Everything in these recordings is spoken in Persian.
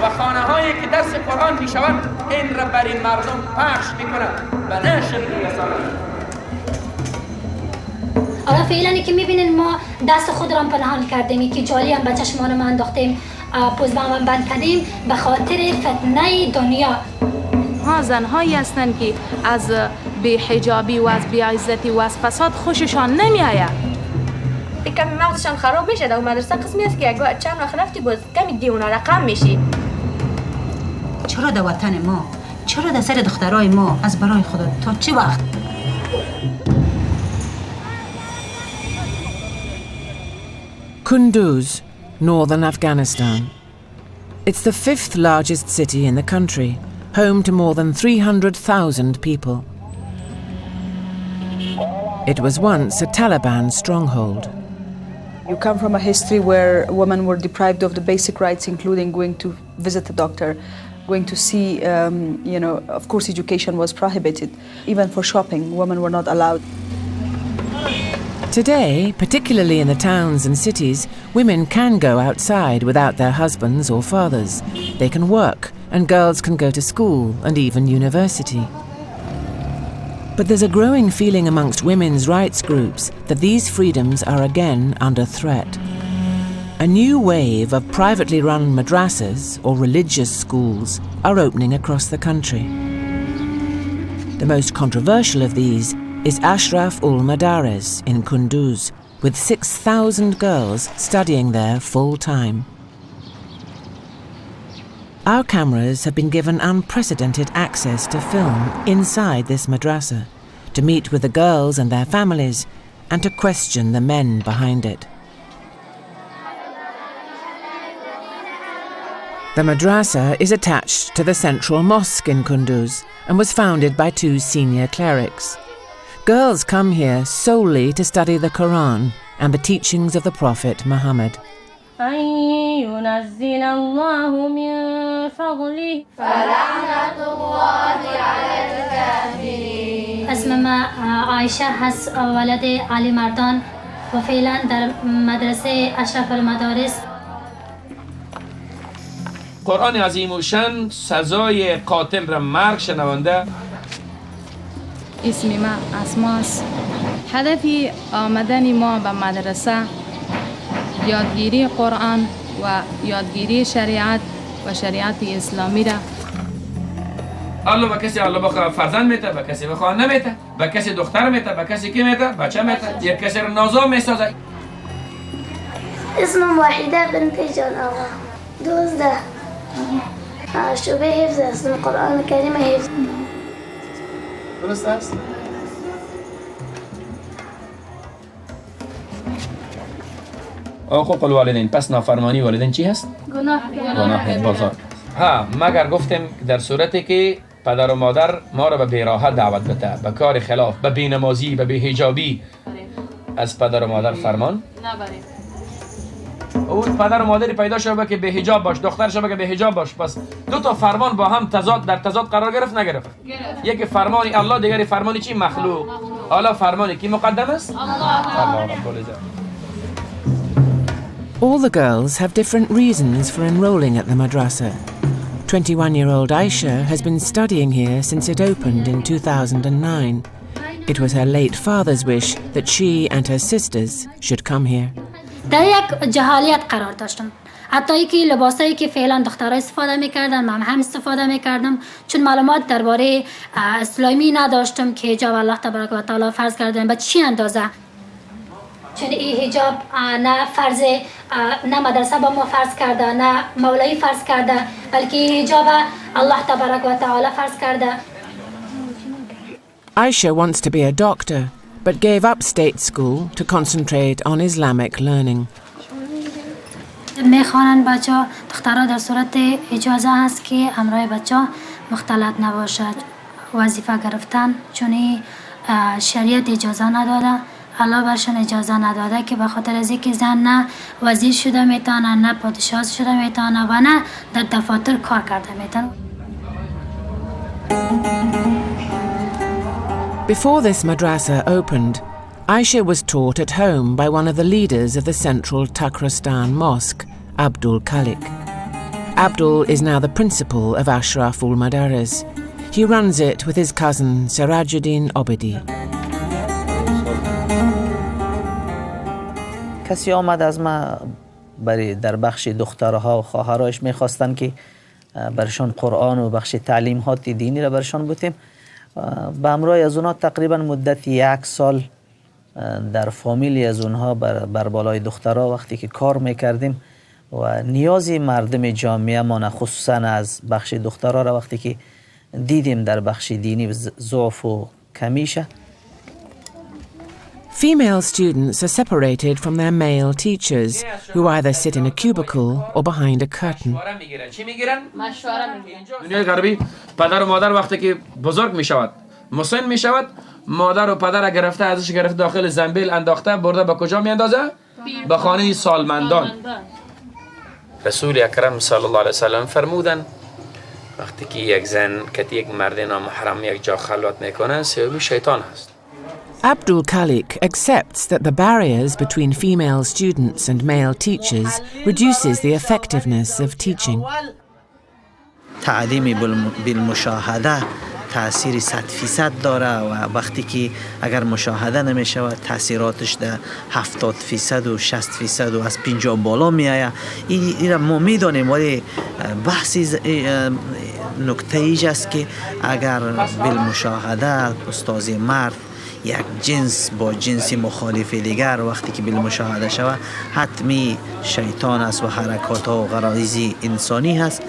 و خانه‌هایی که درس قرآن میشود این را بر این مردم پخش میکنند و نشر می‌رسانند. حالا فعلا که میبینین ما دست خود را پنهان کردیم که جالی هم به چشمان ما انداختیم، پوز با هم بند کردیم به خاطر فتنه دنیا. ها زنهایی هستند که از بی‌حجابی و از بی‌عزتی و از فساد خوششان نمیآید. کمی مغزشان خراب میشه. در مدرسه قسمی است که اگه چند وقت رفتی باز کمی دیونه رقم میشی. چرا در وطن ما، چرا در سر دخترای ما، از برای خدا تا چه وقت؟ Kunduz, northern Afghanistan. It's the 5th largest city in the country, home to more than 300,000 people. It was once a Taliban stronghold. You come from a history where women were deprived of the basic rights, including going to visit a doctor, going to see, of course education was prohibited. Even for shopping, women were not allowed. Today, particularly in the towns and cities, women can go outside without their husbands or fathers. They can work, and girls can go to school and even university. But there's a growing feeling amongst women's rights groups that these freedoms are again under threat. A new wave of privately run madrassas, or religious schools, are opening across the country. The most controversial of these is Ashraf ul-Madaris in Kunduz, with 6,000 girls studying there full-time. Our cameras have been given unprecedented access to film inside this madrasa, to meet with the girls and their families, and to question the men behind it. The madrasa is attached to the central mosque in Kunduz and was founded by 2 senior clerics. Girls come here solely to study the Quran and the teachings of the Prophet Muhammad. اسم ما عایشه هست، ولد علی مردان و فعلا در مدرسه اشرف المدارس. قرآن عظیم و شان سزای قاتل را مرگ شنونده. اسم ما اسماست. هدفی آمدن ما به مدرسه یادگیری قرآن و یادگیری شریعت و شریعت اسلامی را. الله به کسی الله بخواه فرزند میته، به کسی بخواه نمیته، به کسی دختر میته، به کسی کی میته، بچه میته، یک کسی را نازا میسازه. اسمم وحیده بنت جان آقا. 12 شعبه حفظ است. قرآن کریم حفظ. درست است؟ حقوق الوالدین، پس نافرمانی والدین چی هست؟ گناه بزرگ. مگر گفتیم در صورتی که پدر و مادر ما را به بیراحت دعوت بده، به کار خلاف، به بی‌نمازی، به بی‌حجابی، از پدر و مادر فرمان نبرید. او پدر و مادری پیدا شده که به حجاب باش، دختر شده که به حجاب باش، پس 2 تا فرمان با هم در تضاد قرار گرفت نگرفت. یکی فرمانی الله، دیگری فرمانی چی؟ مخلوق. حالا فرمانی کی مقدم است؟ الله رب العزت. All the girls have different reasons for enrolling at the madrasa. 21-year-old Aisha has been studying here since it opened in 2009. It was her late father's wish that she and her sisters should come here. در یک جهالیت قرار داشتم، حتی که لباسایی که فعلا دخترها استفاده میکردن من هم استفاده میکردم، چون معلومات درباره اسلامی نداشتم که حجاب الله تبارک و تعالی فرض کردن به چی اندازه. چون این حجاب نه فرض، نه مدرسه با ما فرض کرده، نه مولوی فرض کرده، بلکه حجاب الله تبارک و تعالی فرض کرده. Aisha wants to be a doctor, but gave up state school to concentrate on Islamic learning. میخوانند بچه دخترها در صورت اجازه هست که همراه بچه مختلط نباشد. وظیفه گرفتن چون شریعت اجازه نداده، الله برشان اجازه نداده که به خاطر از اینکه زن نه وزیر شده میتونه، نه پادشاه شده میتونه و نه در دفاتر کار کرده میتونه. Before this madrasa opened, Aisha was taught at home by one of the leaders of the central Takrastan mosque, Abdul Khalik. Abdul is now the principal of Ashraf al-Madaris. He runs it with his cousin Sirajuddin Obedi. کسی آمد از ما برای در بخش دخترها و خواهرایش میخواستن که برشان قرآن و بخش تعلیمات دینی را برشان بودیم. به همراه از اونها تقریبا مدت 1 سال در فامیلی از اونها بر بالای دخترها وقتی که کار میکردیم و نیازی مردم جامعه ما خصوصا از بخش دخترها را وقتی که دیدیم در بخش دینی ضعف و کمیشه. Female students are separated from their male teachers, who either sit in a cubicle or behind a curtain. دنیای غربی پدر و مادر وقتی که بزرگ می شود مسن می شود مادر و پدر گرفته ازش گرفته داخل زنبیل انداخته برده به کجا می اندازه؟ به خانه سالمندان. رسول اکرم صلی الله علیه وسلم فرمودن وقتی که یک زن که یک مرد نامحرم یک جا خلوت میکنه سومی شیطان هست. Abdul Khalik accepts that the barriers between female students and male teachers reduces the effectiveness of teaching. تعلیم بالمشاهده تأثیر 100% داره و وقتی که اگر مشاهده نمیشه تأثیراتش در 70% و 60% و از 50 بالا میآید. این ما میدانیم ولی بحثی نکته ایش است که اگر بالمشاهده استازی مرد یک جنس با جنسی مخالف دیگر وقتی که بالمشاهده شود حتمی شیطان است و حرکات و غرایز انسانی هست.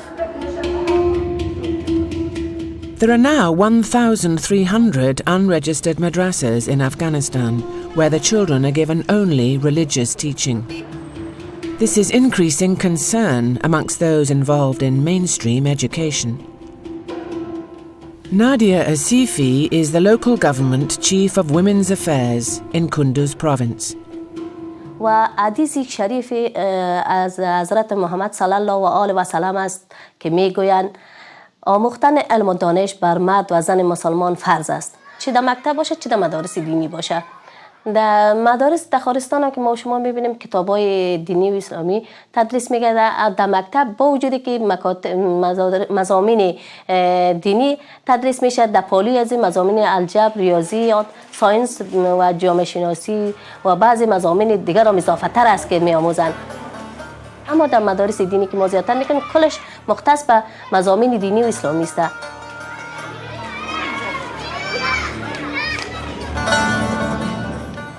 There are now 1,300 unregistered madrassas in Afghanistan, where the children are given only religious teaching. This is increasing concern amongst those involved in mainstream education. Nadia Asifi is the local government chief of women's affairs in Kunduz province. و حدیث شریف از حضرت محمد صلی الله و آله و سلم است که میگویند آموختن علم و دانش بر مرد و زن مسلمان فرض است، چه در مکتب باشه چه در مدارس دینی باشه. در مدارس تخارستان هم که ما شما میبینیم کتابای دینی و اسلامی تدریس میگه در مکتب با وجودی که مضامین دینی تدریس میشه، در پالی از مضامین الجبر، ریاضیات، ساینس و جامعه شناسی و بعضی مضامین دیگر هم اضافه تر است که میآموزند. اما در مدارس دینی که ما زیادتر میکنیم کلش مختص به مضامین دینی و اسلامی است.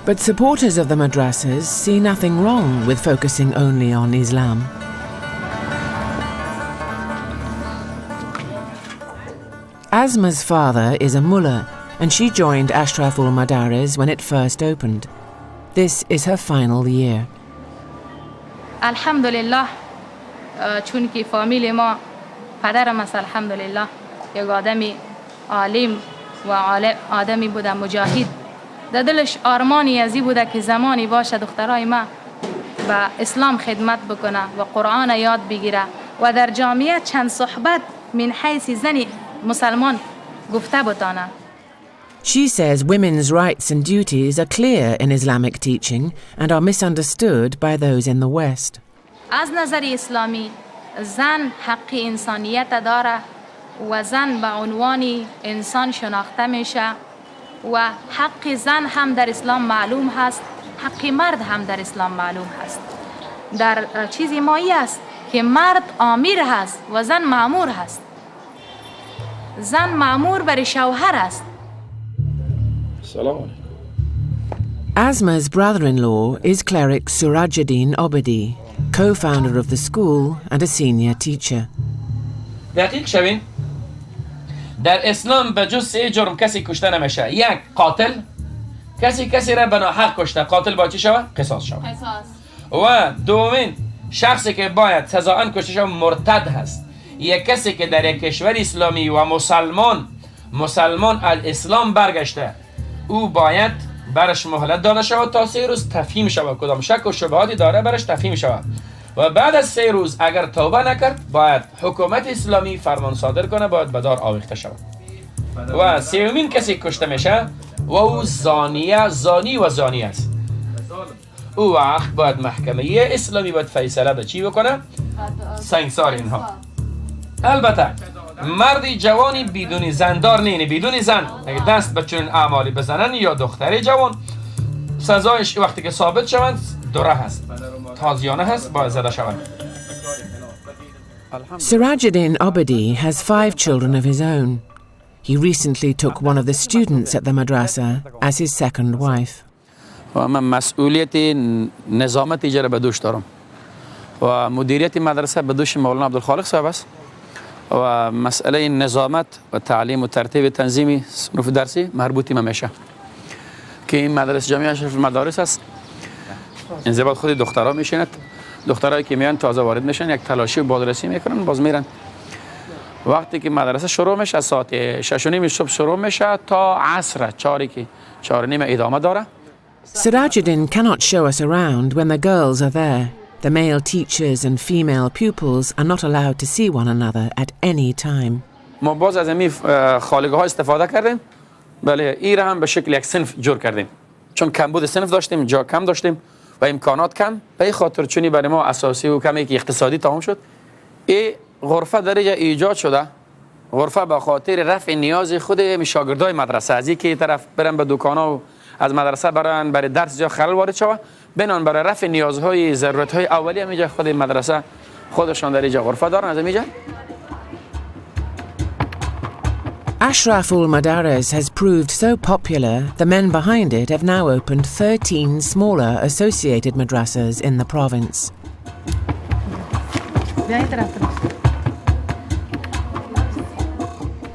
But supporters of the madrasas see nothing wrong with focusing only on Islam. Asma's father is a mullah, and she joined Ashraf al-Madaris when it first opened. This is her final year. الحمدلله چون که فامیل ما پدرم است الحمدلله یک آدمی عالم و آدمی بوده مجاهد. در دلش آرمانی ازی بوده که زمانی باشه دخترای ما به اسلام خدمت بکنه و قرآن یاد بگیره و در جامعه چند صحبت من حیث زنی مسلمان گفته بتانه. She says women's rights and duties are clear in Islamic teaching and are misunderstood by those in the West. از نظر اسلامی زن حق انسانیت داره و زن به عنوان انسان شناخته میشه و حق زن هم در اسلام معلوم هست، حق مرد هم در اسلام معلوم هست. در چیزی مایی است که مرد آمیر هست و زن مأمور هست. زن مأمور بر شوهر است. Asma's brother-in-law is cleric Sirajuddin Obedi, co-founder of the school and a senior teacher. دقیق شوین در اسلام به جز 3 جرم کسی کشته نمیشه. 1 قاتل، کسی را به ناحق کشته، قاتل با چی شود؟ قصاص شود. و دومین شخصی که باید سزااً کشته شود مرتد هست. یک کسی که در یک کشور اسلامی و مسلمان الاسلام برگشته او باید برش مهلت داده شود تا 3 روز تفهیم شود، کدام شک و شبهاتی داره برش تفهیم شود و بعد از 3 روز اگر توبه نکرد باید حکومت اسلامی فرمان صادر کنه، باید به دار آویخته شود. و 3مین کسی کشته میشه و او زانی است. او وقت باید محکمه اسلامی باید فیصله به چی بکنه؟ سنگسار اینها. البته مردی جوانی بدون زندار نینه، بدون زن اگه دست به چنین اعمالی بزنن یا دختری جوان سزایش وقتی که ثابت شوند دوره هست، تازیانه هست، باید زده شوند. Sirajuddin Abadi has 5 children of his own. He recently took one of the students at the madrasa as his second wife. و من مسئولیت نظامت اجاره به دوش دارم و مدیریت مدرسه به دوش مولانا عبدالخالق صاحب است و مسئله نظامت و تعلیم و ترتیب تنظیم صنوف درسی مربوطی میشه که این مدرسه جامعه اشرف المدارس است. این زباد خود دخترها میشیند، دخترایی که میان تازه وارد میشن یک تلاشی و بازرسی میکنن باز میرن. وقتی که مدرسه شروع میشه از ساعت 6:30 صبح شروع میشه تا عصر 4:30 ادامه داره. Sirajuddin cannot show us around when the girls are there. The male teachers and female pupils are not allowed to see one another at any time. ما باز از این خالگاه ها استفاده کردیم. بله این را هم به شکل یک صنف جور کردیم چون کمبود صنف داشتیم، جا کم داشتیم و امکانات کم، به خاطر چونی برای ما اساسی و کمی که اقتصادی تمام شد این غرفه درجه ایجاد شده. غرفه به خاطر رفع نیاز خود شاگردای مدرسه از اینکه طرف برن به دکانا و از مدرسه برن برای درس جا خلل وارد شوه، بنان برای رفع نیازهای ضرورتهای اولیه میجا خود مدرسه خودشان در اینجا غرفه دارن. از اینجا Ashraful Madaras has proved so popular, the men behind it have now opened 13 smaller associated madrasas in the province.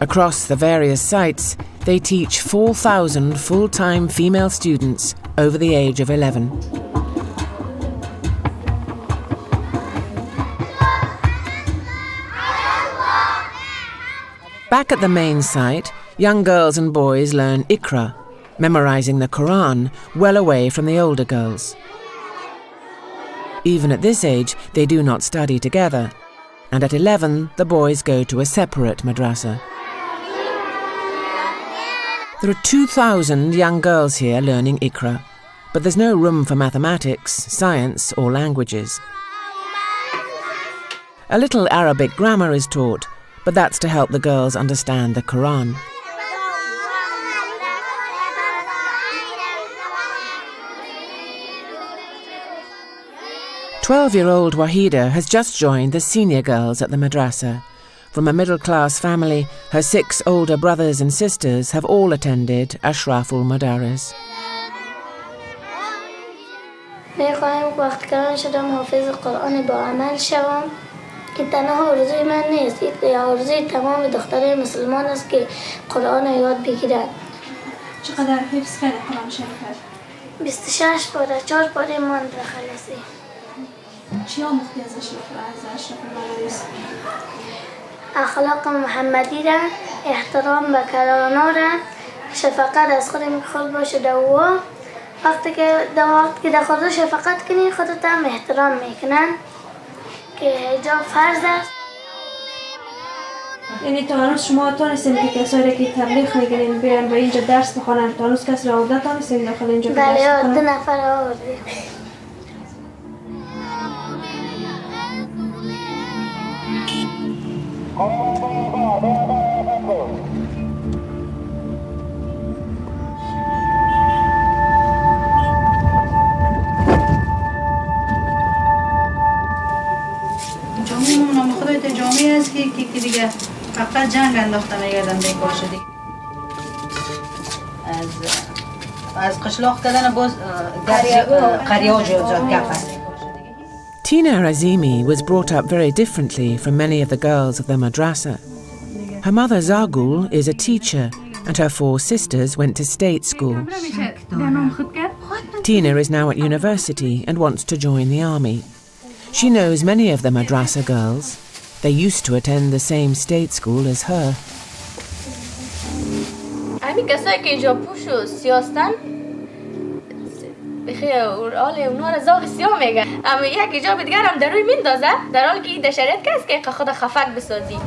Across the various sites, they teach 4,000 full-time female students over the age of 11. Back at the main site, young girls and boys learn Iqra, memorizing the Quran well away from the older girls. Even at this age, they do not study together, and at 11, the boys go to a separate madrasa. There are 2,000 young girls here learning Iqra, but there's no room for mathematics, science, or languages. A little Arabic grammar is taught, but that's to help the girls understand the Quran. Twelve-year-old Wahida has just joined the senior girls at the madrasa. From a middle-class family, her 6 older brothers and sisters have all attended Ashraful Madaris. میخوایم وقت کردن شدم حافظ قرآن با عمل شوم که تنها آرزوی من نیست، این آرزوی تمام دخترای مسلمان است که قرآن یاد بگیرند. چقدر حفظ کرده قرآن شریف؟ 26 پاره، 4 پاره ماند خلاصی. چی آموختی از اشرف المدارس؟ اخلاق محمدی را، احترام به کلانا را، شفقت از خود خود باشه دوا. وقتی که در خود شفقت کنی خودت هم احترام میکنن که حجاب فرض است. یعنی تا هنوز شما تانستین که کسایی که تبلیغ میگیرین بیان به اینجا درس بخونن، تا هنوز کسی را آورده تانستین داخل اینجا درس بخونن؟ بله 2 نفر آوردیم. جامعه است که دیگه فقط جنگ انداخته میگردن بیکار شدی. از قشلاق کردن باز قریه ها جاد گپ است. Tina Azimi was brought up very differently from many of the girls of the madrasa. Her mother Zagul is a teacher and her 4 sisters went to state school. Tina is now at university and wants to join the army. She knows many of the madrasa girls. They used to attend the same state school as her. همین کسایی که اینجا پوش و سیاستن بخیر اونا را زاغ سیاه میگن، اما یک ایجاب دیگر هم در روی میندازه در حالی که این در شریعت که است که خود خفک بسازی.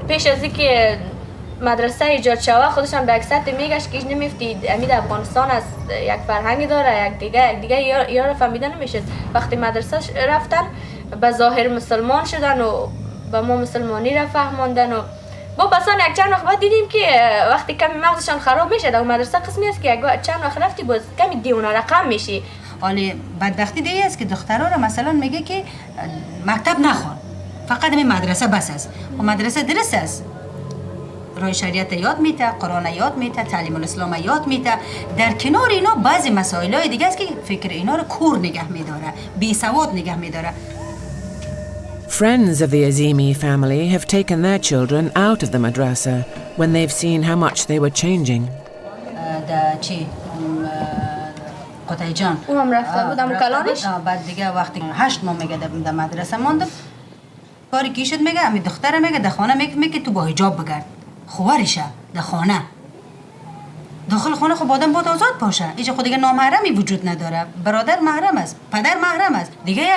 پیش از اینکه مدرسه ایجاد شوه خودشان به اکثر میگشت که نمیفتید امید افغانستان از یک فرهنگی داره، یک دیگه یار فهمیده نمیشه. وقتی مدرسه رفتن به ظاهر مسلمان شدن و به ما مسلمانی را فهماندن و با بسان یک چند وقت بعد دیدیم که وقتی کمی مغزشان خراب میشه در مدرسه قسمی است که چند وقت رفتی باز کمی دیوانه رقم میشی. ولی بدبختی دیگه است که دخترها را مثلا میگه که مکتب نخوان، فقط همین مدرسه بس است. و مدرسه درست است، راه شریعت یاد میته، قرآن یاد میته، تعلیم الاسلام یاد میته. در کنار اینا بعضی مسائل دیگه است که فکر اینا رو کور نگه میداره، بی سواد نگه میداره. Friends of the Azimi family have taken their children out of the madrasa when they've seen how much they were changing. چی قطعی جان اونم رفته بودم و کلانش بعد دیگه وقتی 8 ماه میگه در مدرسه ماندم، کاری کی شد میگه امی دختره میگه در خانه میگه تو با حجاب بگرد، خوارشه در خانه، داخل خانه خب آدم باید آزاد باشه. اینجا خود دیگه نامحرمی وجود نداره، برادر محرم است، پدر محرم است. دیگه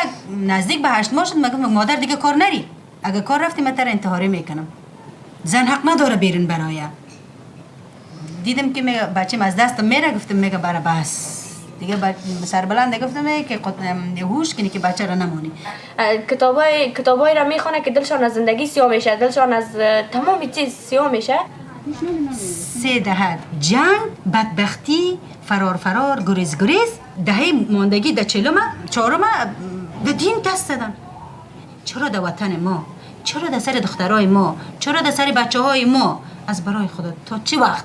نزدیک به 8 ماه شد میگم مادر دیگه کار نری، اگه کار رفتی من تر انتحاری میکنم. زن حق نداره بیرون برایه. دیدم که میگه بچه‌م از دست میره، گفتم میگه برای بس دیگه سربلند گفتم که هوش کنی که بچه را نمونی. کتابای را میخونه که دلشان از زندگی سیاه میشه، دلشان از تمام چیز سیاه میشه. 3 دهه جنگ، بدبختی، فرار گریز دهه ماندگی در 4 به دین دست دادن. چرا در وطن ما؟ چرا در سر دخترای ما؟ چرا در سر بچه های ما؟ از برای خدا تا چه وقت؟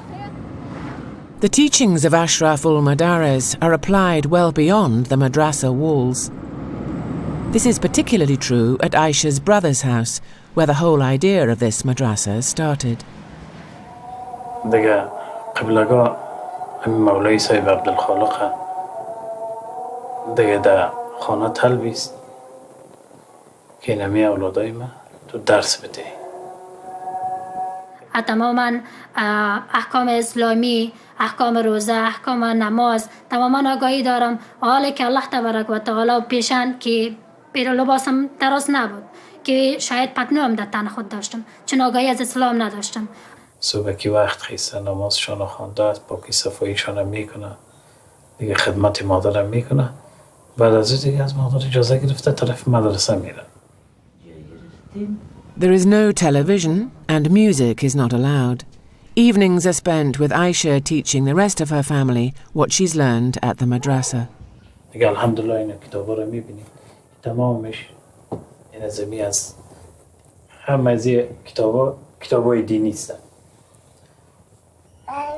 The teachings of Ashraf ul-Madaris are applied well beyond the madrasa walls. This is particularly true at Aisha's brother's house, where the whole idea of this madrasa started. دیگه قبلگاه مولای صاحب عبدالخالق دیگه در خانه طلبیست که نمی اولادای ما تو درس بده. تماما احکام اسلامی، احکام روزه، احکام نماز تماما آگاهی دارم. حالی که الله تبارک و تعالی پیشن که پیرو لباسم درست نبود که شاید پتنوم در تن خود داشتم چون آگاهی از اسلام نداشتم. صبح که وقت خیسته نمازشان خوانده است، پاکی صفاییشان میکنه، دیگه خدمت مادرم میکنه. بعد از دیگه از مادر اجازه گرفته طرف مدرسه میره. There is no television and music is not allowed. Evenings are spent with Aisha teaching the rest of her family what she's learned at the madrasa. دیگه الحمدلله این کتابا رو میبینید تمامش این زمین است. همه از کتابای دینی هستند.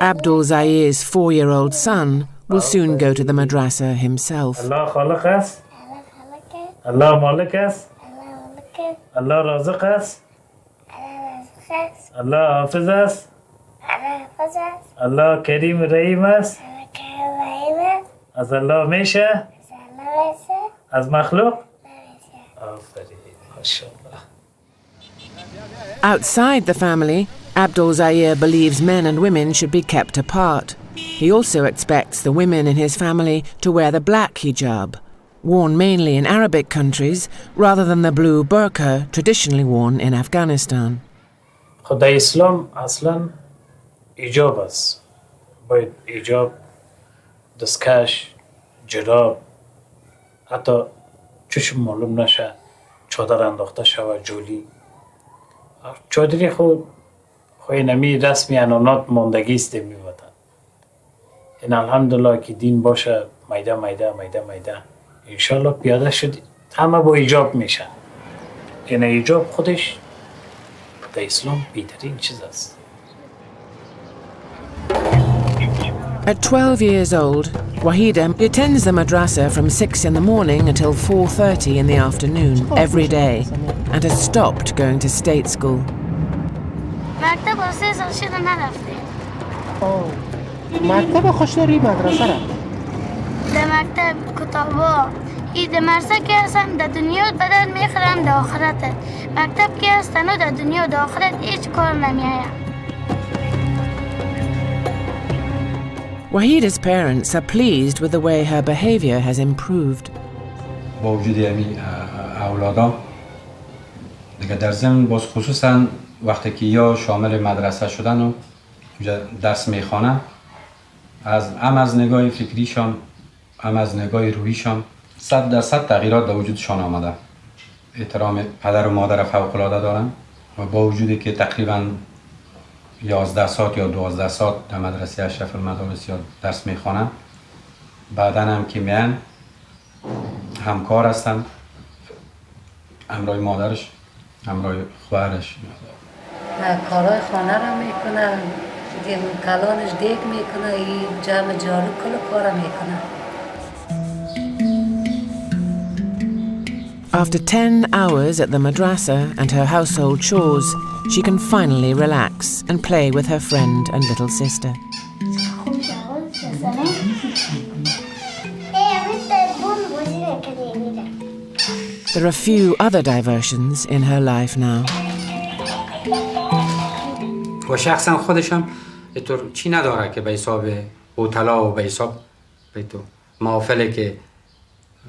Abdul Zair's 4-year-old son will soon go to the madrasa himself. Allah خالق است. Allah مالک است. Allah رازق است. Allah حافظ است. Allah کریم رحیم است. از الله میشه. از مخلوق. آفرین ماشاءالله. Outside the family, Abdul Zair believes men and women should be kept apart. He also expects the women in his family to wear the black hijab, worn mainly in Arabic countries, rather than the blue burqa traditionally worn in Afghanistan. خدا اسلام اصلا ایجاب است. باید ایجاب، دستکش، جراب، حتی چشم معلوم نشه، چادر انداخته شود جولی. چادری خود نمی رسمی انانات ماندگی است می وطن. این الحمدلله که دین باشه میده انشالله پیاده شد همه با ایجاب میشن. این ایجاب خودش در اسلام بهترین چیز است. At 12 years old, Wahida attends the madrasa from 6 in the morning until 4:30 in the afternoon every day and has stopped going to state school. مکتب واسه سال شده نرفته. مکتب خوش داری مدرسه را؟ در مکتب کتابا ای در مرسه که هستم در دنیا بدن میخرم در آخرت. مکتب که هستن و در دنیا در آخرت هیچ کار نمیایم. Wahida's parents are pleased with the way her behavior has improved. با وجود همین اولادا دیگه در ضمن باز خصوصا وقتی که یا شامل مدرسه شدن و درس میخوانن از نگاه فکریشان هم از نگاه روحیشان 100% تغییرات در وجودشان آمده. احترام پدر و مادر فوق‌العاده دارم و با وجودی که تقریبا 11 ساعت یا 12 ساعت در مدرسه اشرف المدارس یا درس میخوانم، بعدا هم که میان همکار هستم، همراه مادرش، همراه خواهرش. کارهای خانه را میکنه، کلانش دیگ میکنه، این جمع جارو کل کار میکنه. After 10 hours at the madrassa and her household chores, she can finally relax and play with her friend and little sister. There are few other diversions in her life now. و شخصا خودشم اینطور چی نداره که به حساب اوتلا و به حساب محافله که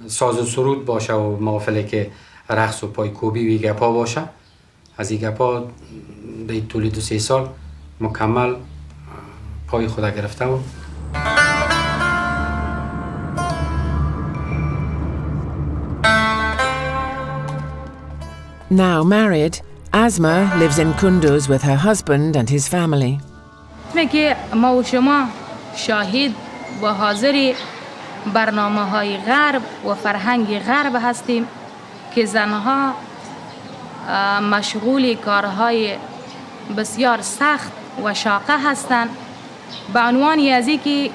ساز و سرود باشه و محافله که رقص و پایکوبی و گپا باشه. از این گپا در طول 2-3 سال مکمل پای خدا گرفته و Now married, Asma lives in Kunduz with her husband and his family. که ما و شما شاهد و حاضر برنامه‌های غرب و فرهنگ غرب هستیم که زنها مشغول کارهای بسیار سخت و شاقه هستند به عنوان از اینکه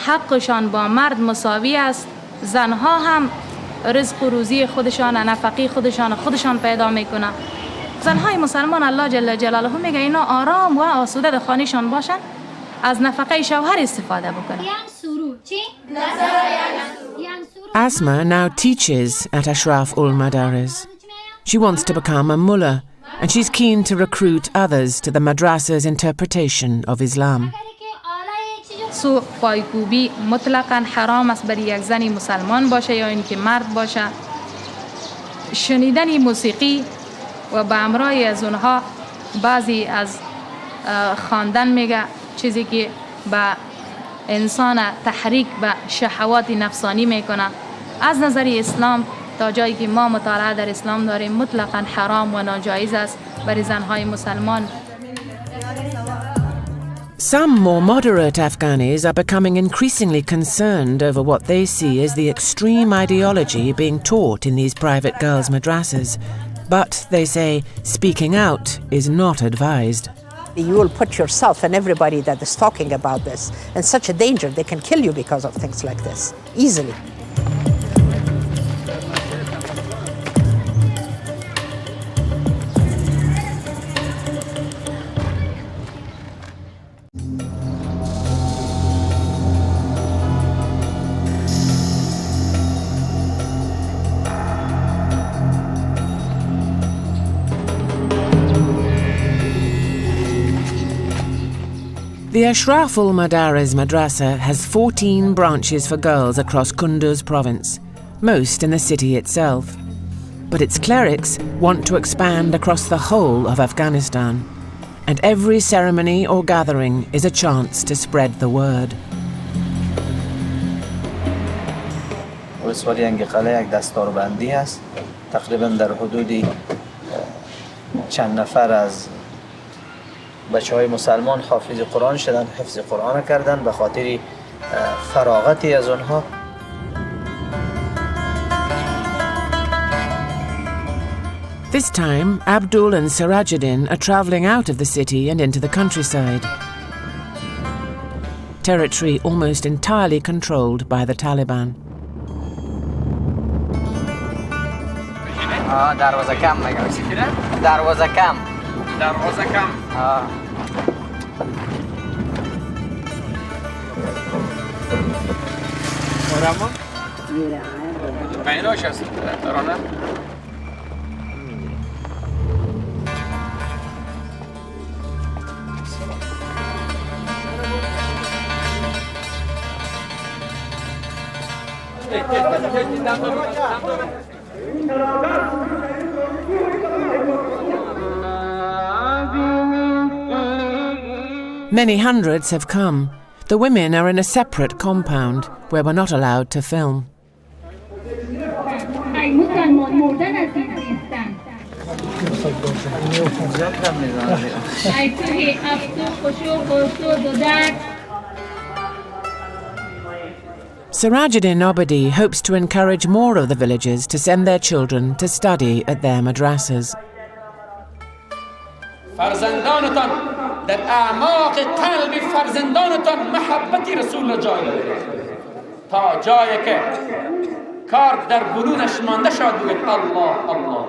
حقشان با مرد مساوی است. زنها هم رزق و روزی خودشان، نفقه خودشان پیدا میکنن. زنهای مسلمان الله جل جلاله میگه اینا آرام و آسوده در خانهشان باشن، از نفقه شوهر استفاده بکنن. Asma now teaches at Ashraf ul Madaris. She wants to become a mullah, and she's keen to recruit others to the madrasa's interpretation of Islam. سو پایکوبی مطلقاً حرام است برای یک زنی مسلمان باشه یا اینکه مرد باشه. شنیدن موسیقی و به امرای از اونها بعضی از خواندن میگه چیزی که به انسان تحریک به شهوات نفسانی میکنه. از نظر اسلام تا جایی که ما مطالعه در اسلام داریم مطلقاً حرام و ناجایز است برای زنهای مسلمان. Some more moderate Afghanis are becoming increasingly concerned over what they see as the extreme ideology being taught in these private girls' madrasas. But, they say, speaking out is not advised. You will put yourself and everybody that is talking about this in such a danger. They can kill you because of things like this, easily. The Ashraf ul Madaris Madrasa has 14 branches for girls across Kunduz province, most in the city itself. But its clerics want to expand across the whole of Afghanistan, and every ceremony or gathering is a chance to spread the word. ولسوالی انگیقله یک دستاربندی است. تقریبا در حدودی چند نفر از بچه‌های مسلمان حافظ قرآن شدن، حفظ قرآن کردن به خاطر فراغتی از اونها. This time, Abdul and Sirajuddin are travelling out of the city and into the countryside. Territory almost entirely controlled by the Taliban. دروازه کم میگم. دروازه کم. دروازه کم. ورما؟ بیناش هست ترانه؟ Many hundreds have come. The women are in a separate compound where we're not allowed to film. Sirajuddin Obadi hopes to encourage more of the villagers to send their children to study at their madrassas. فرزندانتان در اعماق قلب فرزندانتان محبت رسول الله جای بگیرید تا جایی که کار در برونش مانده شد بگید الله الله.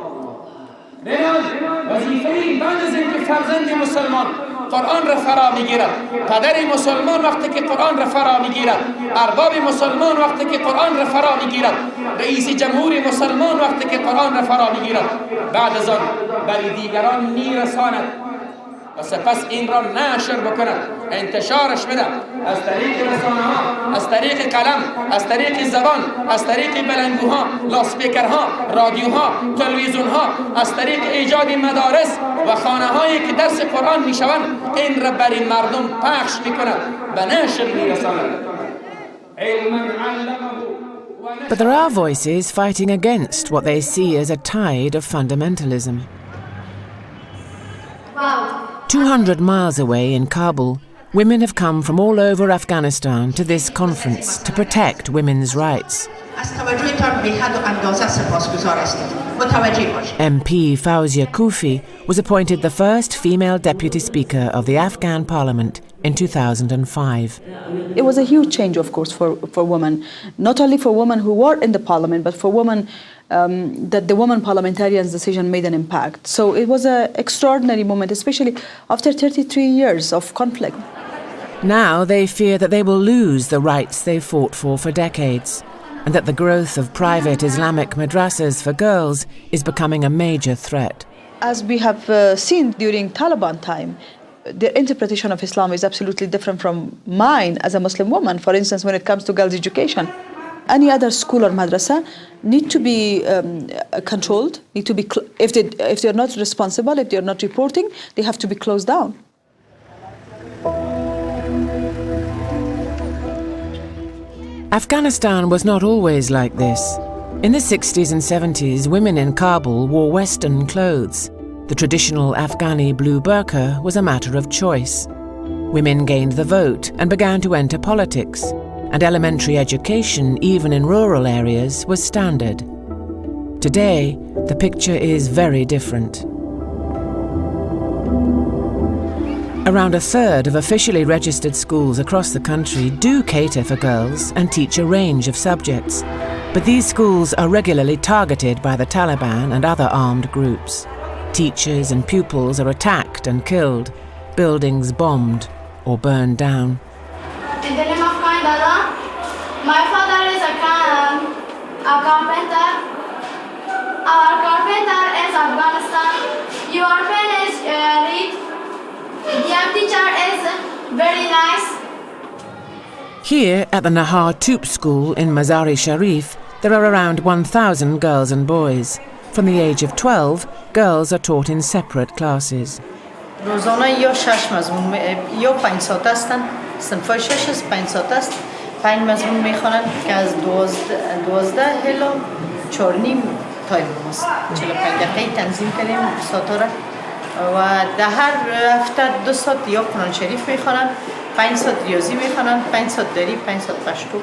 وظیفه بعد از اینکه فرزند مسلمان قرآن را فرا میگیرد، پدر مسلمان وقتی که قرآن را فرا میگیرد، ارباب مسلمان وقتی که قرآن را فرا میگیرد، رئیس جمهور مسلمان وقتی که قرآن را فرا میگیرد، بعد از آن بر دیگران میرساند و سپس این را نشر بکند، انتشارش بده از طریق رسانه ها، از طریق قلم، از طریق زبان، از طریق بلندگوها، لاسپیکرها، رادیوها، تلویزیونها، از طریق ایجاد مدارس و خانه هایی که درس قرآن میشوند، این را بر این مردم پخش میکند و نشر میرساند. But there are voices fighting against what they see as a tide of fundamentalism. 200 miles away in Kabul, women have come from all over Afghanistan to this conference to protect women's rights. MP Fawzia Kufi was appointed the first female deputy speaker of the Afghan parliament in 2005. It was a huge change, of course, for women, not only for women who were in the parliament, but for women that the women parliamentarians' decision made an impact. So it was an extraordinary moment, especially after 33 years of conflict. Now they fear that they will lose the rights they fought for decades, and that the growth of private Islamic madrassas for girls is becoming a major threat. As we have seen during Taliban time, their interpretation of Islam is absolutely different from mine as a Muslim woman, for instance, when it comes to girls' education. Any other school or madrasa need to be controlled, need to be if they're not responsible, if they're not reporting, they have to be closed down. Afghanistan was not always like this. In the 60s and 70s, women in Kabul wore Western clothes. The traditional Afghani blue burqa was a matter of choice. Women gained the vote and began to enter politics, and elementary education, even in rural areas, was standard. Today, the picture is very different. Around a third of officially registered schools across the country do cater for girls and teach a range of subjects, but these schools are regularly targeted by the Taliban and other armed groups. Teachers and pupils are attacked and killed, buildings bombed or burned down. In the name of kind Allah, my father is a carpenter. Our carpenter is Afghanistan. Your pen is read. The teacher is very nice. Here at the Nahar Toop School in Mazar-e Sharif, there are around 1,000 girls and boys. From the age of 12, girls are taught in separate classes. روزانه یا 6 مضمون یا 5 ساعت هستن، صنفای 6 است، 5 ساعت است، 5 مضمون میخوانند که از 12 الی 4:30 تایم ماست. 45 دقیقه تنظیم کردیم ساعت را و در هر هفته 2 ساعت یا قرآن شریف میخوانند، 5 ساعت ریاضی میخوانند، 5 ساعت دری، 5 ساعت پشتو.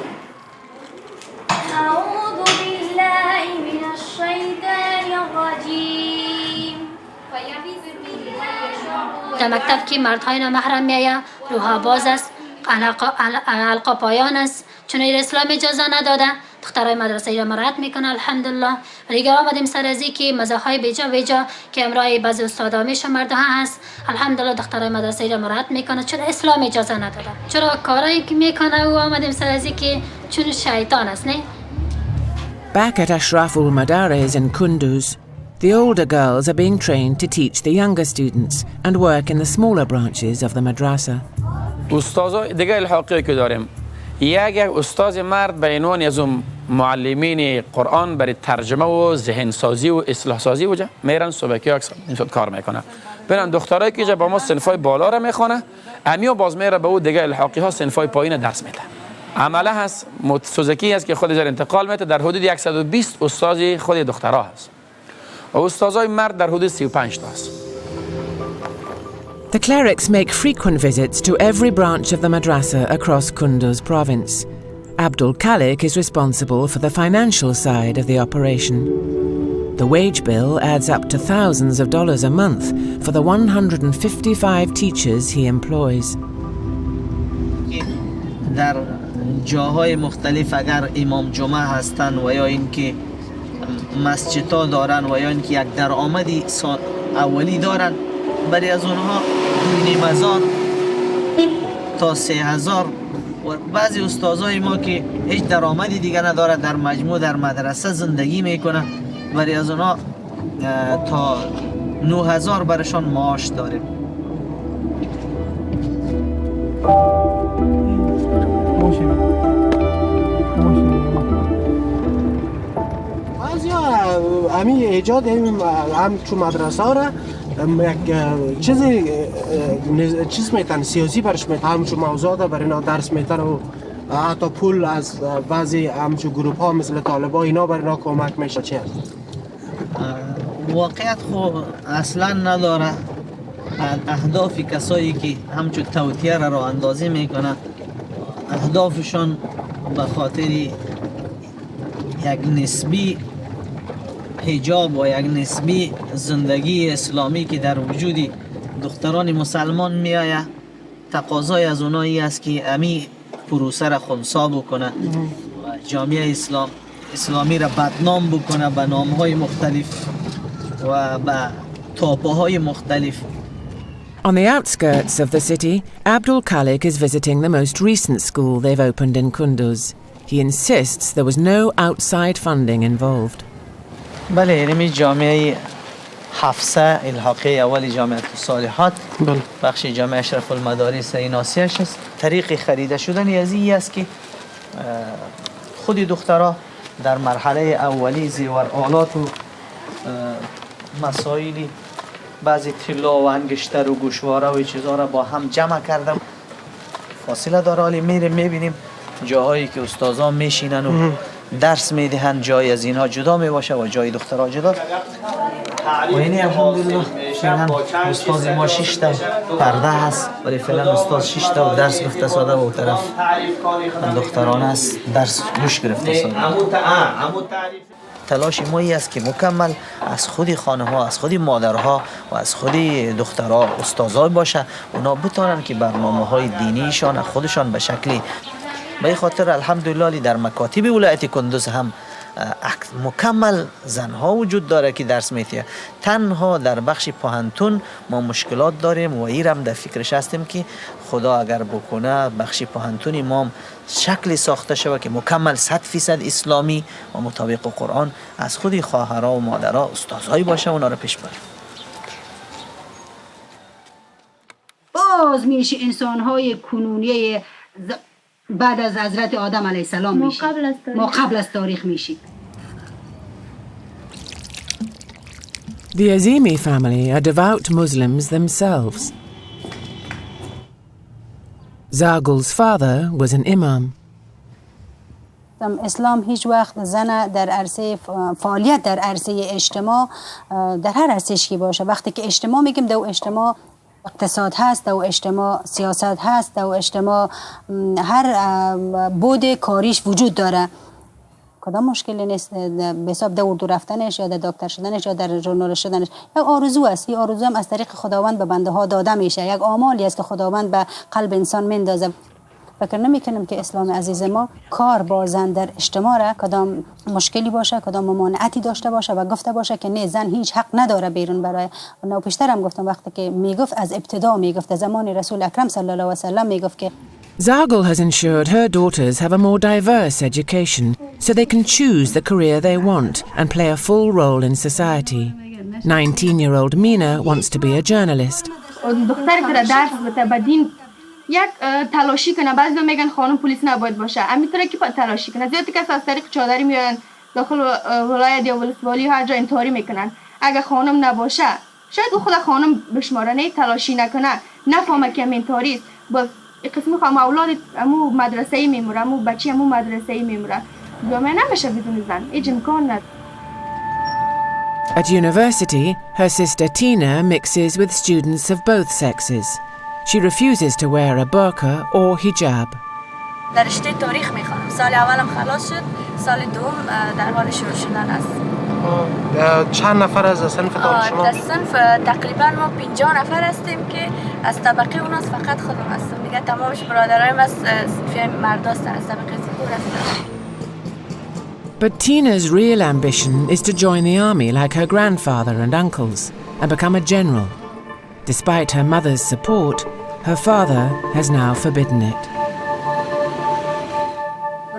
أعوذ بالله من الشيطان الرجيم. در مکتب که مردهای نامحرم میآید، روها باز است، علقا پایان است، چون اسلام اجازه نداده. دخترای مدرسه را مراعات میکنه الحمدلله. و دیگه آمدیم سر از که مزاحای بیجا که امرای بعضی استادا میشه مرده هست، الحمدلله دخترای مدرسه را مراعات میکنه چون اسلام اجازه نداده. چرا کارایی که میکنه و آمدیم سر از که چون شیطان است نه. Back at Ashraful Madaris in Kunduz, the older girls are being trained to teach the younger students and work in the smaller branches of the madrasa. استاذا دیگه الحاقی که داریم، یک استاد مرد به عنوان از معلمین قرآن برای ترجمه و ذهن سازی و اصلاح سازی وجه میرن صبح که این شد کار میکنه. برن دخترایی که با ما صنفای بالا را میخونه، امیو باز میره به او دیگه الحاقی ها صنفای پایین درس میده. عمله هست سوزکی هست که خود در انتقال میده، در حدود 120 استاد خود دخترها هست. و استادای مرد در حدود 35 تا است. The clerics make frequent visits to every branch of the madrasa across Kunduz province. Abdul Khalik is responsible for the financial side of the operation. The wage bill adds up to thousands of dollars a month for the 155 teachers he employs. در جاهای مختلف اگر امام جمعه هستن و یا اینکه مسجدها دارن و یا اینکه یک درآمدی اولی دارن، برای از اونها 2,500 تا 3,000 و بعضی استادای ما که هیچ درآمدی دیگه نداره در مجموع در مدرسه زندگی میکنه، برای از اونها تا 9,000 برشان معاش داریم. امی ایجاد هم تو مدرسه را یک چیز میتن سیاسی برش میتن، همچون موضوعات برای اینا درس میتن و حتی پول از بعضی همچون گروپ ها مثل طالبان اینا برای اینا کمک میشه. چی هست؟ واقعیت خو اصلا نداره. اهداف کسایی که همچون توطیه را اندازی میکنه، اهدافشان به خاطر یک نسبی حجاب و یک نسبی زندگی اسلامی که در وجود دختران مسلمان می آید، تقاضای از اونایی است که امی پروسه را خنثی بکنه و جامعه اسلامی را بدنام بکنه به نامهای مختلف و به تاپه‌های مختلف. On the outskirts of the city, Abdul Khalik is visiting the most recent school they've opened in Kunduz. He insists there was no outside funding involved. بله، اینمی جامعه حفصه الحاقه اول جامعه الصالحات، بخش جامعه اشرف المدارس این آسیاش است. طریق خریده شدن از این است که خود دخترها در مرحله اولی زیور آلات و مسائلی بعضی طلا و انگشتر و گوشواره و چیزها را با هم جمع کردم. فاصله داره، حالی میریم میبینیم جاهایی که استاذا میشینن و درس میدهن، جای از اینها جدا میباشه و جای دخترها جدا. و اینی الحمدلله فعلا استاذ ما 6 تا پرده هست، ولی فعلا استاذ 6 تا درس گفته ساده و طرف دختران است درس گوش گرفته ساده. تلاش ما است که مکمل از خود خانه ها، از خود مادرها و از خود دخترها استاذای باشه، اونا بتونن که برنامه های دینیشان خودشان به شکلی به این خاطر الحمدلله در مکاتب ولایت کندوز هم مکمل زنها وجود داره که درس میتیه. تنها در بخش پاهنتون ما مشکلات داریم و ایرم در فکرش هستیم که خدا اگر بکنه بخش پاهنتونی ما شکلی ساخته شود که مکمل 100% اسلامی و مطابق قرآن از خود خواهرها و مادرها استادایی باشه اونا رو پیش بریم. باز میشه انسان‌های کنونی بعد از حضرت آدم علیه السلام میشه، ما قبل از تاریخ میشیم. The Azimi family are devout Muslims themselves. Zagul's father was an imam. اسلام هیچ وقت زن در عرصه فعالیت در عرصه اجتماع در هر عرصه‌ای که باشه، وقتی که اجتماع میگیم دو اجتماع اقتصاد هست، دو اجتماع سیاست هست، دو اجتماع هر بود کاریش وجود داره. کدام مشکلی نیست به حساب در اردو رفتنش یا در دکتر شدنش یا در ژورنالیست شدنش. یک آرزو است، این آرزو هم از طریق خداوند به بنده ها داده میشه، یک آمالی است که خداوند به قلب انسان میندازه. فکر نمیکنم که اسلام عزیز ما کار با زن در اجتماع را کدام مشکلی باشه، کدام ممانعتی داشته باشه و گفته باشه که نه زن هیچ حق نداره بیرون برای. و پیشتر هم گفتم وقتی که میگفت از ابتدا میگفت زمان رسول اکرم صلی الله علیه و سلم میگفت که Zagul has ensured her daughters have a more diverse education so they can choose the career they want and play a full role in society. 19-year-old Mina wants to be a journalist. دختر که درس بده بدین یک تلاشی کنه. بعضی میگن خانم پلیس نباید باشه، همینطوره که تلاشی کنه. زیادی کس از طریق چادری میان داخل ولایت یا ولسوالی هر جا انتحاری میکنن. اگه خانم نباشه شاید او خود خانم بشماره، نه تلاشی نکنه نفهمه که انتحاری است. باز قسمی خواهم اولاد امو مدرسه‌ای میموره، امو بچه امو مدرسه‌ای میموره. جامعه نمیشه بدون زن، هیچ امکان نداره. At university, her sister Tina mixes with students of both sexes. She refuses to wear a burqa or hijab. در رشته تاریخ میخوام. سال اولم خلاص شد، سال دوم در حال شروع شدن است. چند نفر از صنفتان شما؟ در صنف تقریبا ما 50 نفر هستیم که از طبقه اوناست، فقط خودم هستم. دیگه تمامش برادرایم از مرد هستن، از طبقه ذکور هستن. But Tina's real ambition is to join the army like her grandfather and uncles and become a general. Despite her mother's support, her father has now forbidden it.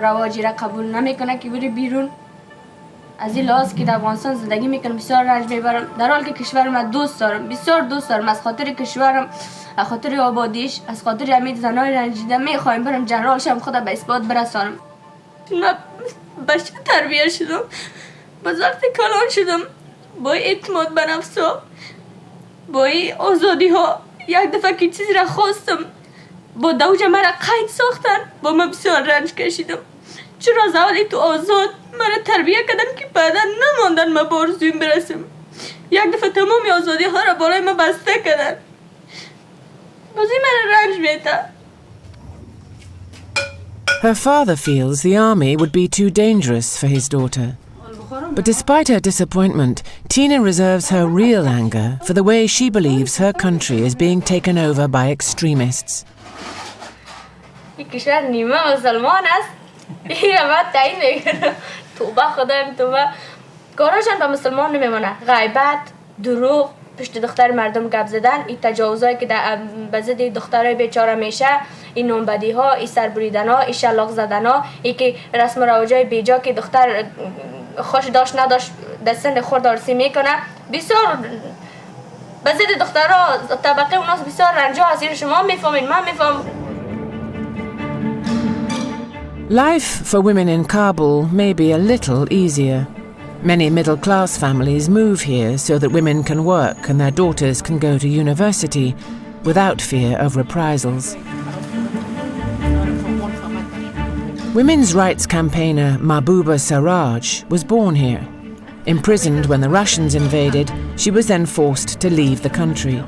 رواجی را قبول نمیکنه که بری بیرون. از این لحاظ که در افغانستان زندگی میکنم بسیار رنج میبرم، در حالی که کشورم من دوست دارم، بسیار دوست دارم. از خاطر کشورم، از خاطر آبادیش، از خاطر امید زنای رنجیده میخوایم برم جنرال شم، خودم به اثبات برسانم. من بچه تربیت شدم، باز وقتی کلان شدم با اعتماد به نفس ها، با این آزادی ها، یک دفعه که چیزی را خواستم با دوج مرا قید ساختن، با من بسیار رنج کشیدم. چرا از اولی تو آزاد مرا تربیت کردن که بعدا نماندن من به آرزویم برسم. یک دفعه تمامی آزادی ها را بالای من بسته کردن، بازی مرا رنج میده. Her father feels the army would be too dangerous for his daughter. But despite her disappointment, Tina reserves her real anger for the way she believes her country is being taken over by extremists. این کشور نیمه مسلمان است، این را باید تعیین میکنه. توبه خدایم توبه. کاراشان به مسلمان نمیمونه. غیبت، دروغ، پشت دختر مردم گپ زدن، این تجاوزایی که به ضد دخترای بیچاره میشه، این نامبدی ها، این سربریدن ها، این شلاق زدن ها، این که رسم و رواجای بیجا که دختر خوش داشت نداشت در سن خورد آرسی میکنه، بسیار به ضد دخترها طبقه اوناس بسیار رنجا هست. این شما میفهمین، من میفهم. Life for women in Kabul may be a little easier. Many middle-class families move here so that women can work and their daughters can go to university without fear of reprisals. Women's rights campaigner Mahbouba Sarraj was born here. Imprisoned when the Russians invaded, she was then forced to leave the country.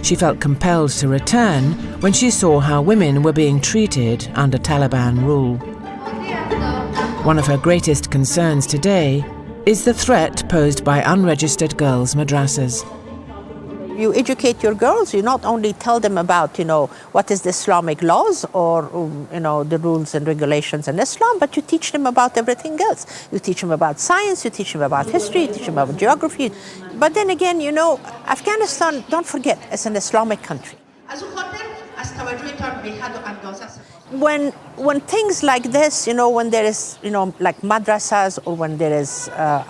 She felt compelled to return when she saw how women were being treated under Taliban rule. One of her greatest concerns today is the threat posed by unregistered girls' madrassas. You educate your girls, you not only tell them about, what is the Islamic laws or, the rules and regulations in Islam, but you teach them about everything else. You teach them about science, you teach them about history, you teach them about geography. But then again, Afghanistan, don't forget, it's an Islamic country. When things like this, when there is, like madrassas or when there is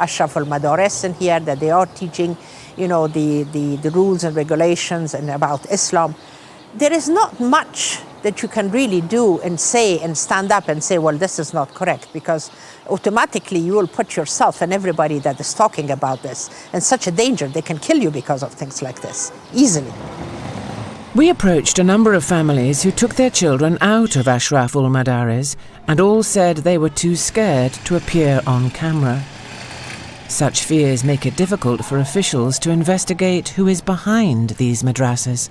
Ashraf al-Madaris in here that they are teaching, the rules and regulations and about Islam, there is not much that you can really do and say and stand up and say, well, this is not correct, because automatically you will put yourself and everybody that is talking about this in such a danger. They can kill you because of things like this, easily. We approached a number of families who took their children out of Ashraf al-Madaris and all said they were too scared to appear on camera. Such fears make it difficult for officials to investigate who is behind these madrassas.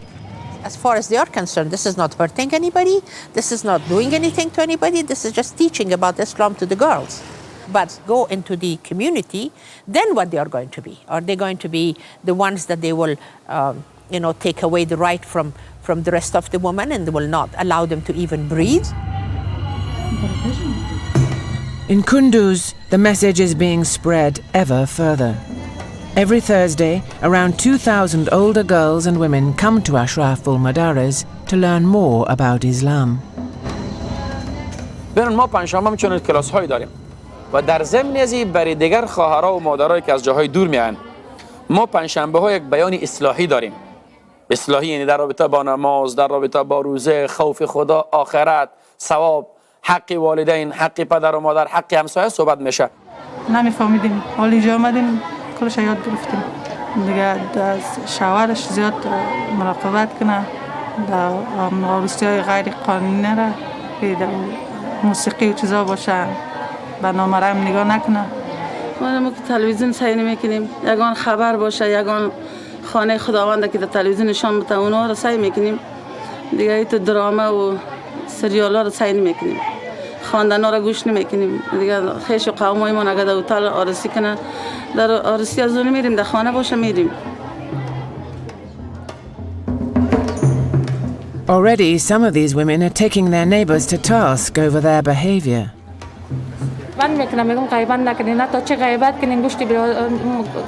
As far as they are concerned, this is not hurting anybody, this is not doing anything to anybody, this is just teaching about Islam to the girls. But go into the community, then what they are going to be? Are they going to be the ones that they will take away the right from the rest of the women and they will not allow them to even breathe? In Kunduz, the message is being spread ever further. Every Thursday, around 2,000 older girls and women come to Ashraf al-Madaris to learn more about Islam. ببین ما پنجشنبه می‌چون کلاس هایی داریم و در ضمن ازی برای دیگر خواهرها و مادرایی که از جاهای دور میان ما پنجشنبه ها یک بیان اصلاحی داریم. اصلاحی یعنی در رابطه با نماز، در رابطه با روزه، خوف خدا، آخرت، ثواب، حق والدین، حق پدر و مادر، حق همسایه صحبت میشه. نمیفهمیدیم، حالا اینجا آمدیم کلش یاد گرفتیم. دیگه از شوهرش زیاد مراقبت کنه، در عروسی‌های غیر قانونی نره، موسیقی و چیزا باشه، به نامرام نگاه نکنه. ما که تلویزیون سعی نمیکنیم یگان خبر باشه یگان خانه خداوند که در تلویزیون نشان بده اونا رو سعی میکنیم دیگه تو دراما و سریال ها رو سعی نمیکنیم خواندن ها رو گوش نمیکنیم دیگه خیش و قومای ما اگه در هتل آرسی کنه در آرسی از اون میریم در خانه باشه میریم. Already, some of these women are taking their neighbours to task over their behaviour. غیبت میکنه میگم غیبت نکنین حتی چه غیبت کنین گوشت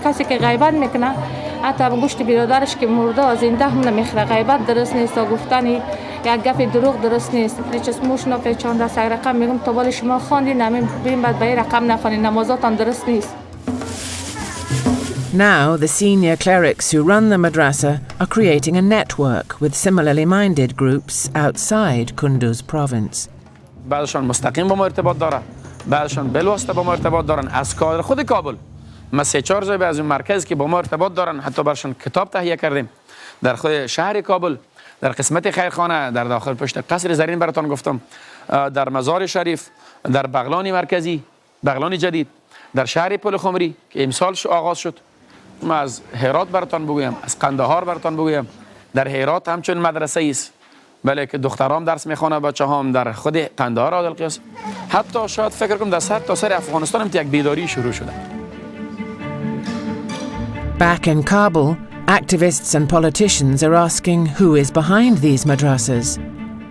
کسی که غیبت میکنه حتی گوشت برادرش که مرده زنده هم نمیخوره غیبت درست نیست و گفتن یک گپ دروغ درست نیست چشموش نپیچونده سگ رقم میگم تو بالا شما خواندین همین بریم بعد به این رقم نخوانین نمازاتان درست نیست. Now, the senior clerics who run the madrasa are creating a network with similarly minded groups outside Kunduz province. بعضشان مستقیم با ما ارتباط داره بعضشان بالواسطه با ما ارتباط دارن از کادر خود کابل ما 3-4 جای از اون مرکز که با ما ارتباط دارن حتی برشان کتاب تهیه کردیم در خود شهر کابل در قسمت خیرخانه در داخل پشت قصر زرین براتون گفتم در مزار شریف در بغلان مرکزی بغلان جدید در شهر پل خمری که امسال آغاز شد ما از هرات براتون بگویم از قندهار براتون بگویم در هرات همچون مدرسه است بله که دخترام درس میخوانه بچه‌هام در خود قندهار عادل حتی شاید فکر کنم در سر تا سر افغانستان هم یک بیداری شروع شده. Back in Kabul, activists and politicians are asking who is behind these madrasas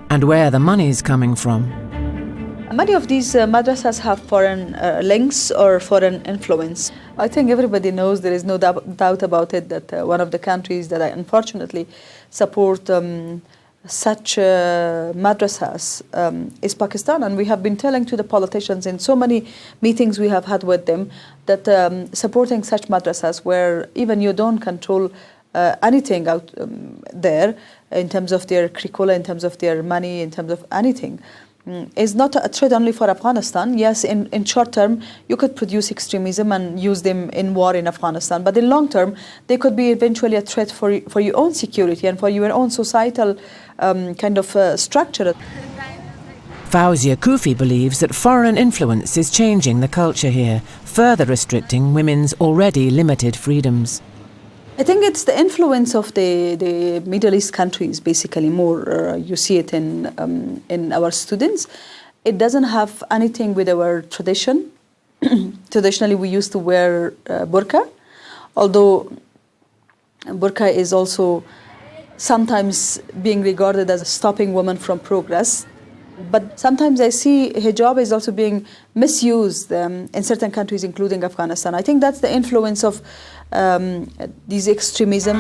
and where the money is coming from. Many of these madrasas have foreign links or foreign influence. I think everybody knows, there is no doubt about it, that one of the countries that I unfortunately support such madrasas is Pakistan, and we have been telling to the politicians in so many meetings we have had with them that supporting such madrasas where even you don't control anything out there in terms of their curricula, in terms of their money, in terms of anything, is not a threat only for Afghanistan. Yes, in short term, you could produce extremism and use them in war in Afghanistan. But in long term, they could be eventually a threat for your own security and for your own societal kind of structure. Fauzia Kufi believes that foreign influence is changing the culture here, further restricting women's already limited freedoms. I think it's the influence of the Middle East countries, basically more. You see it in our students. It doesn't have anything with our tradition. Traditionally, we used to wear burqa, although burqa is also sometimes being regarded as stopping women from progress. But sometimes I see hijab is also being misused in certain countries, including Afghanistan. I think that's the influence of these extremism.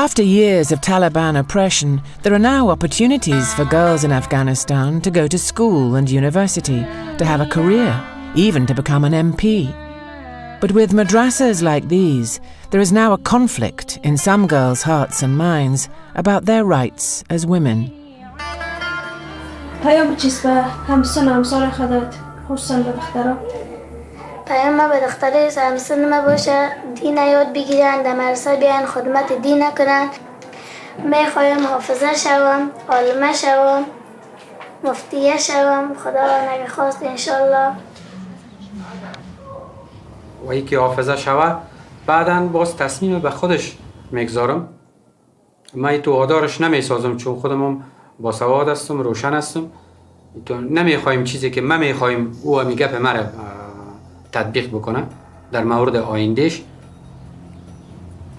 After years of Taliban oppression, there are now opportunities for girls in Afghanistan to go to school and university, to have a career, even to become an MP. But with madrasas like these, there is now a conflict in some girls' hearts and minds about their rights as women. پیام چیست به همسر خودت خصوصا به دخترها؟ پیام ما به دختره همسن ما باشه دین یاد بگیرن در مدرسه بیان خدمت دین کنن میخوایم حافظه شوم عالمه شوم مفتیه شوم خدا اگه خواست انشالله و یکی حافظه شوه بعداً باز تصمیم به خودش میگذارم من تو آدارش نمیسازم چون خودم با سواد هستم روشن هستم تو نمیخوایم چیزی که من میخوایم او میگه به من تطبیق بکنه در مورد آیندهش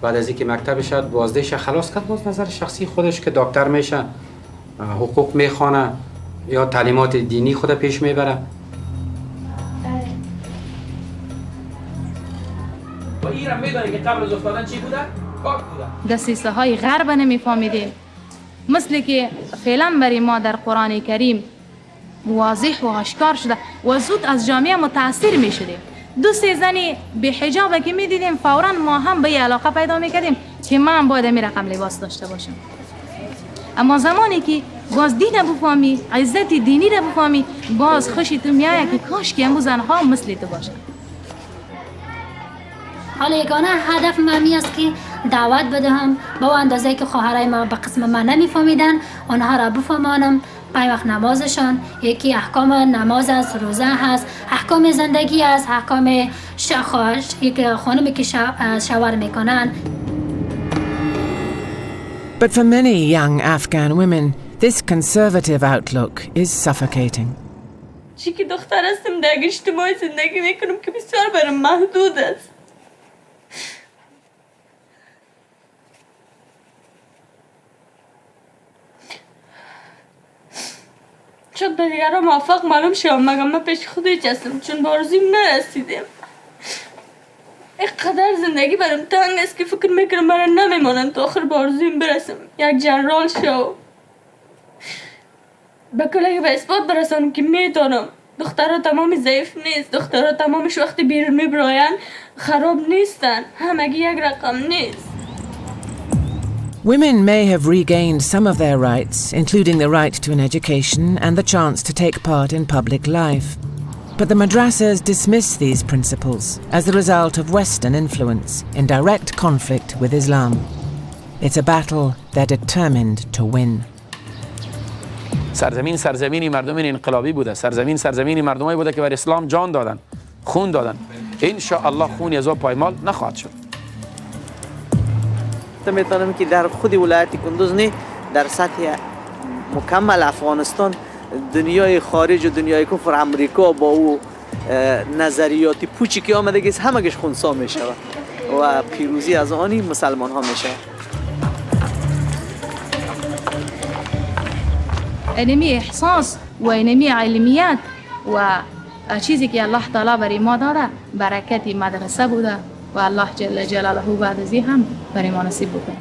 بعد از اینکه مکتب شد بازدهش خلاص کرد باز نظر شخصی خودش که دکتر میشه حقوق میخوانه یا تعلیمات دینی خود پیش میبره و ایران میدونی که قبل از افتادن چی بوده؟ پاک بوده. دسیسه های غرب نمیفهمیدیم مثل که فعلا برای ما در قرآن کریم واضح و آشکار شده و زود از جامعه متاثر می شدیم 2-3 زنی به حجاب که می دیدیم فورا ما هم به علاقه پیدا می کردیم که من باید می رقم لباس داشته باشم اما زمانی که باز دین بفهمی عزت دینی رو بفهمی باز خوشی تو میایه که کاش که امو زنها مثل تو باشن حالا یگانه هدف من است که دعوت بدهم با اندازه که خواهرای ما به قسم من نمیفهمیدن آنها را بفهمانم پای وقت نمازشان، یکی احکام نماز است، روزه هست، احکام زندگی است، احکام یک خانمی که شوهر میکنن. But for many young Afghan women, this conservative outlook is suffocating. چی که دختر هستم در اجتماع زندگی میکنم که بسیار برام محدود است. شاید به دیگران موفق معلوم شوم مگر من پیش خود هیچ هستم چون به آرزویم نرسیدم. اینقدر زندگی برام تنگ است که فکر میکنم من نمیمانم تا آخر به آرزویم برسم، یک جنرال شو. به کلی به اثبات برسانم که میتونم. دخترها تمام ضعیف نیست، دخترها تمامش وقتی بیرون میبراین خراب نیستن، همگی یک رقم نیست. Women may have regained some of their rights, including the right to an education and the chance to take part in public life. But the madrassas dismiss these principles as the result of Western influence in direct conflict with Islam. It's a battle they're determined to win. سرزمینی مردم انقلابی بوده، سرزمینی مردمایی بوده که بر اسلام جان دادن، خون دادن. ان شاء الله خونی از پایمال نخواهد شد. میتونم که در خود ولایت کندوز نه، در سطح مکمل افغانستان، دنیای خارج و دنیای کفر امریکا با او نظریات پوچی که آمده گیست همگش خونسا میشه و پیروزی از آنی مسلمان ها میشه. اینمی احساس و اینمی علمیت و چیزی که الله تعالی برای ما داره برکتی مدرسه بوده و الله جل جلاله بعد از این هم برای ما نصیب بکنه.